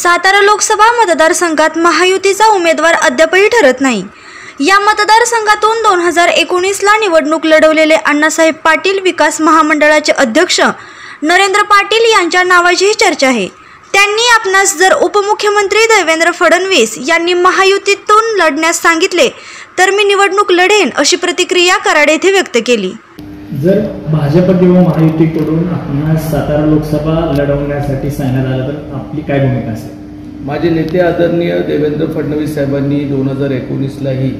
सातारा लोकसभा मतदारसंघात महायुतीचा उमेदवार अद्यापही ठरत नाही। या मतदारसंघातून 2019 ला निवडणूक लढवलेले अण्णासाहेब पाटील विकास महामंडळाचे अध्यक्ष नरेंद्र पाटील यांच्या नावाचीही चर्चा आहे। त्यांनी आपणास जर उपमुख्यमंत्री देवेंद्र फडणवीस यांनी महायुतीतून लढण्यास सांगितले तर मी निवडणूक लढेन अशी प्रतिक्रिया कराड येथे व्यक्त केली। जर भाजप किंवा महायुतीकडून आपणास सातारा लोकसभा लढवण्यासाठी सांगण्यात आलं तर आपली काय भूमिका असेल? माझे नेते आदरणीय देवेंद्र फडणवीस साहेबांनी 2019 लाही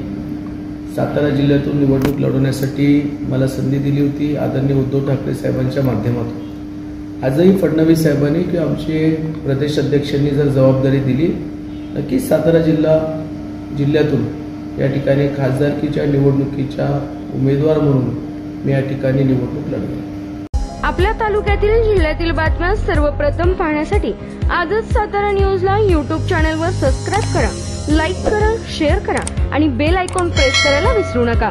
सातारा जिल्ह्यातून निवडणूक लढवण्यासाठी मला संधी दिली होती आदरणीय उद्धव ठाकरे साहेबांच्या माध्यमातून। आजही फडणवीस साहेबांनी किंवा आमचे प्रदेश अध्यक्षांनी जर जबाबदारी दिली नक्कीच सातारा जिल्ह्यातून या ठिकाणी खासदारकीच्या निवडणुकीच्या उमेदवार म्हणून मी या ठिकाणी निवडणूक लढवेन। आपल्या तालुक्यातील जिल्ह्यातील बातम्या सर्वप्रथम पाहण्यासाठी आजच सातारा न्यूजला YouTube चॅनलवर सबस्क्राइब करा, लाईक करा, शेअर करा आणि बेल आयकॉन प्रेस करायला विसरू नका।